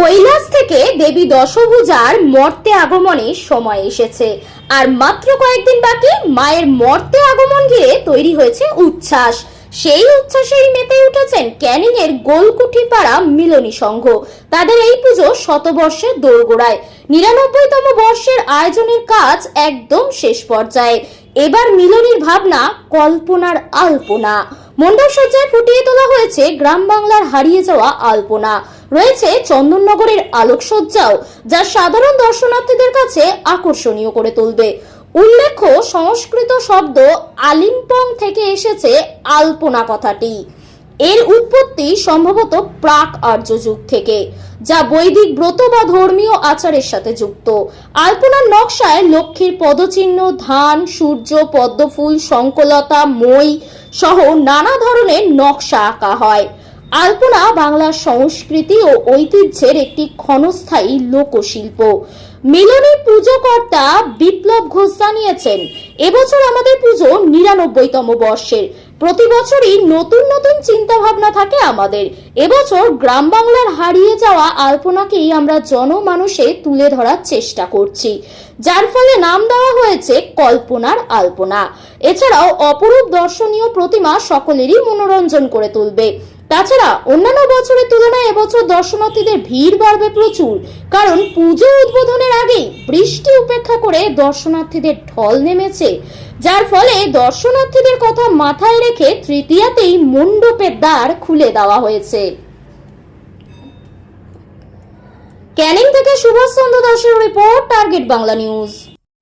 কৈলাস থেকে দেবী দশভুজার মর্তে আগমনের সময় এসেছে, আর মাত্র কয়েকদিন বাকি মায়ের মর্তে আগমন ঘিরে তৈরি হয়েছে উচ্ছ্বাস। সেই উচ্ছ্বাসেই মেতে উঠেছেন ক্যানিং এর গোলকুঠিপাড়া মিলনী সংঘ। তাদের এই পুজো শতবর্ষের দোরগোড়ায়, ৯৯তম বর্ষের আয়োজনের কাজ একদম শেষ পর্যায়ে। এবার মিলনীর ভাবনা কল্পনার আলপনা। মণ্ডপসজ্জায় ফুটিয়ে তোলা হয়েছে গ্রাম বাংলার হারিয়ে যাওয়া আলপনা। রয়েছে চন্দননগরের আলোকসজ্জাও, যা সাধারণ দর্শনার্থীদের কাছে আকর্ষণীয় করে তুলবে। উল্লেখ্য, সংস্কৃত শব্দ আলিম্পং থেকে এসেছে আলপনা কথাটি। এর উৎপত্তি সম্ভবত প্রাক আর্য যুগ থেকে, যা বৈদিক ব্রত বা ধর্মীয় আচারের সাথে যুক্ত। আলপনার নকশায় লক্ষ্মীর পদচিহ্ন, ধান, সূর্য, পদ্মফুল, শঙ্খলতা, মই সহ নানা ধরনের নকশা আঁকা হয়। আলপনা বাংলার সংস্কৃতি ও ঐতিহ্যের একটি ক্ষণস্থায়ী লোকশিল্প। মিলনের পুজোকর্তা বিপ্লব ঘোষ জানিয়েছেন, এবছর আমাদের পুজো ৯৯তম বর্ষের। প্রতি বছরই নতুন নতুন চিন্তা ভাবনা থাকে আমাদের। এবছর গ্রাম বাংলার হারিয়ে যাওয়া আলপনাকেই আমরা জনমানসে তুলে ধরার চেষ্টা করছি, যার ফলে নাম দেওয়া হয়েছে কল্পনার আলপনা। এছাড়াও অপরূপ দর্শনীয় প্রতিমা সকলেরই মনোরঞ্জন করে তুলবে। তাছাড়া অন্যান্য বছরের তুলনায় এবছর দর্শনার্থীদের ভিড় বাড়বে প্রচুর, কারণ পুজো উদ্বোধনের আগেই বৃষ্টি উপেক্ষা করে দর্শনার্থীদের ঢল নেমেছে, যার ফলে দর্শনার্থীদের কথা মাথায় রেখে তৃতীয়াতেই মণ্ডপের দ্বার খুলে দেওয়া হয়েছে। ক্যানিং থেকে সুভাষ চন্দ্র দাসের রিপোর্ট, টার্গেট বাংলা নিউজ।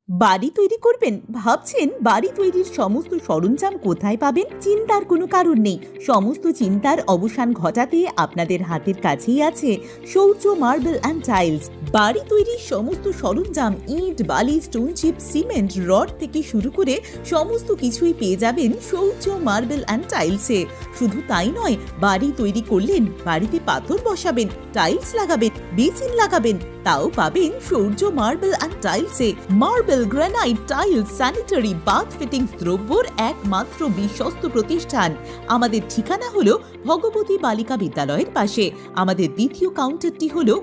বাড়ি তৈরি করবেন? ভাবছেন বাড়ি তৈরির সমস্ত সরঞ্জাম কোথায় পাবেন? চিন্তার কোনো কারণ নেই। সমস্ত চিন্তার অবসান ঘটাতে আপনাদের হাতের কাছেই আছে শৌর্য মার্বেল অ্যান্ড টাইলস। বাড়ি তৈরির সমস্ত সরঞ্জাম, ইট, বালি, স্টোন চিপ, সিমেন্ট, রড থেকে শুরু করে সমস্ত কিছুই পেয়ে যাবেন শৌর্য মার্বেল অ্যান্ড টাইলসে। শুধু তাই নয়, বাড়ি তৈরি করলেন, বাড়িতে পাথর বসাবেন, টাইলস লাগাবেন, বেসিন লাগাবেন, তাও পাবেন শৌর্য মার্বেল অ্যান্ড টাইলসে। Marble, granite, tiles, sanitary, bath fittings দ্রব্যর একমাত্র বিশ্বস্ত প্রতিষ্ঠান। আমাদের ঠিকানা হলো ভগবতী বালিকা বিদ্যালয়ের পাশে। আমাদের দ্বিতীয় কাউন্টারটি হলো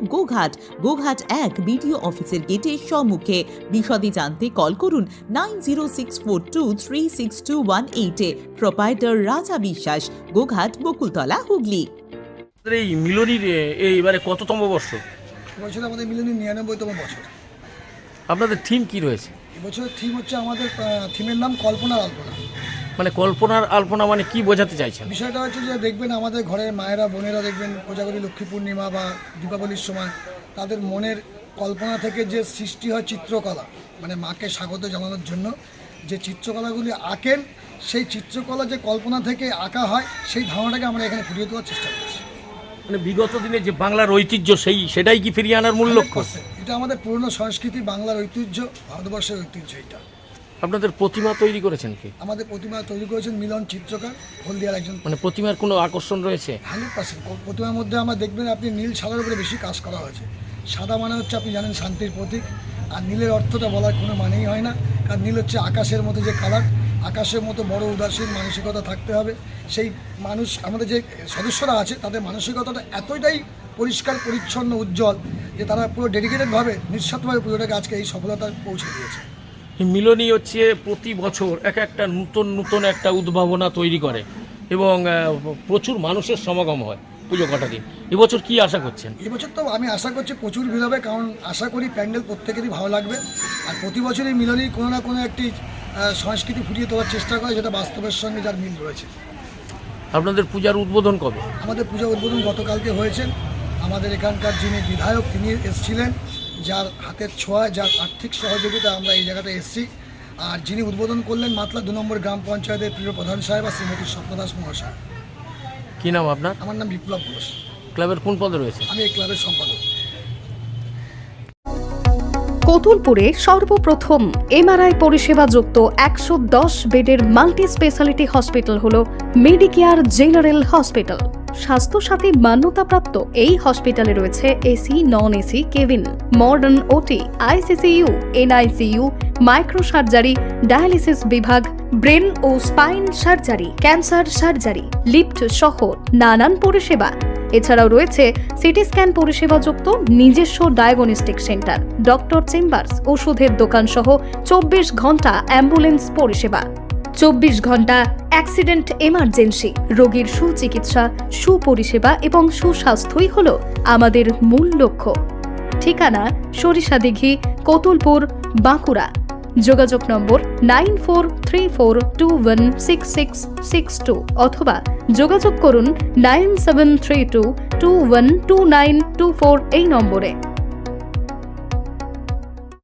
গোঘাট ১ বিডিও অফিসের গেটের সম্মুখে। বিশদে জানতে কল করুন 9064236218 প্রোপাইটার রাজা বিশ্বাস, গোঘাট, বকুলতলা, হুগলি। এই মিলনীর এবারে কততম বর্ষ? এবছর আমাদের মিলনীর ৯৯তম বছর। আপনাদের থিম কি রয়েছে? এবছরের থিম হচ্ছে, আমাদের থিমের নাম কল্পনার আলপনা। মানে কল্পনার আলপনা মানে কি বোঝাতে চাইছেন? বিষয়টা হচ্ছে যে দেখবেন আমাদের ঘরের মায়েরা, বোনেরা দেখবেন কোজাগরী লক্ষ্মী পূর্ণিমা বা দীপাবলির সময় তাদের মনের কল্পনা থেকে যে সৃষ্টি হয় চিত্রকলা, মানে মাকে স্বাগত জানানোর জন্য যে চিত্রকলাগুলি আঁকেন, সেই চিত্রকলা যে কল্পনা থেকে আঁকা হয়, সেই ধারণাটাকে আমরা এখানে ফুটিয়ে তোলার চেষ্টা করছি। মানে বিগত দিনে যে বাংলার ঐতিহ্য, সেটাই কি ফিরিয়ে আনার মূল লক্ষ্য? এটা আমাদের পুরনো সংস্কৃতি, বাংলার ঐতিহ্য, ভারতবর্ষের ঐতিহ্য। এটা আপনাদের প্রতিমা তৈরি করেছেন কি? আমাদের প্রতিমা তৈরি করেছেন মিলন চিত্রকার, হলদিয়ার একজন। মানে প্রতিমার কোনো আকর্ষণ রয়েছে? 100%। প্রতিমার মধ্যে আমরা দেখবেন আপনি নীল সাদার উপরে বেশি কাজ করা হয়েছে। সাদা মানে হচ্ছে, আপনি জানেন, শান্তির প্রতীক। আর নীলের অর্থটা বলার কোনো মানেই হয় না, কারণ নীল হচ্ছে আকাশের মতো যে কালার, আকাশের মতো বড় উদাসীন মানসিকতা থাকতে হবে। সেই মানুষ, আমাদের যে সদস্যরা আছে, তাদের মানসিকতাটা এতটাই পরিষ্কার, পরিচ্ছন্ন, উজ্জ্বল, যে তারা পুরো ডেডিকেটেডভাবে, নিঃস্বার্থভাবে পুজোটাকে আজকে এই সফলতা পৌঁছে দিয়েছে। মিলনী হচ্ছে প্রতি বছর একটা নতুন একটা উদ্ভাবনা তৈরি করে এবং প্রচুর মানুষের সমাগম হয় পুজো কটা দিন। এবছর কি আশা করছেন? এবছর তো আমি আশা করছি প্রচুর ভিড় হবে, কারণ আশা করি প্যান্ডেল প্রত্যেকেরই ভালো লাগবে। আর প্রতি বছরই মিলনী কোনো না কোনো একটি সংস্কৃতি ফুটিয়ে তোলার চেষ্টা করে, যেটা বাস্তবের সঙ্গে যার মিল রয়েছে। আপনাদের পূজার উদ্বোধন কবে? আমাদের পূজা উদ্বোধন গতকালকে হয়েছে। আমাদের এখানকার যিনি বিধায়ক, তিনি এসেছিলেন, যার হাতের ছোঁয়ায়, যার আর্থিক সহযোগিতা আমরা এই জায়গাটা এসেছি। আর যিনি উদ্বোধন করলেন, মাতলা ২ নম্বর গ্রাম পঞ্চায়েতের প্রিয় প্রধান সাহেব আর শ্রীমতী স্বপ্নদাস মহাশয়। কি নাম আপনার? আমার নাম বিপ্লব ঘোষ। ক্লাবের কোন পদে রয়েছে? আমি এই ক্লাবের সম্পাদক। কতুলপুরে সর্বপ্রথম এমআরআই পরিষেবা যুক্ত ১১০ বেডের মাল্টি স্পেশালিটি হসপিটাল হল মেডিকেয়ার জেনারেল হসপিটাল। স্বাস্থ্যসাথী মান্যতাপ্রাপ্ত এই হসপিটালে রয়েছে AC, non AC cabin, modern OT, ICCU, NICU, micro surgery, dialysis বিভাগ, ব্রেন ও spine surgery, cancer surgery, lift সহ নানান পরিষেবা। এছাড়াও রয়েছে সিটি স্ক্যান পরিষেবাযুক্ত নিজস্ব ডায়াগনস্টিক সেন্টার, ডক্টর চেম্বার্স, ওষুধের দোকান সহ 24 ঘন্টা অ্যাম্বুলেন্স পরিষেবা, 24 ঘন্টা অ্যাক্সিডেন্ট এমার্জেন্সি। রোগীর সুচিকিৎসা, সুপরিষেবা এবং সুস্বাস্থ্যই হলো আমাদের মূল লক্ষ্য। ঠিকানা সরিষাদিঘি, কতুলপুর, বাঁকুড়া। যোগাযোগ নম্বর 9434216662 অথবা যোগাযোগ করুন 9732212924 এই নম্বরে।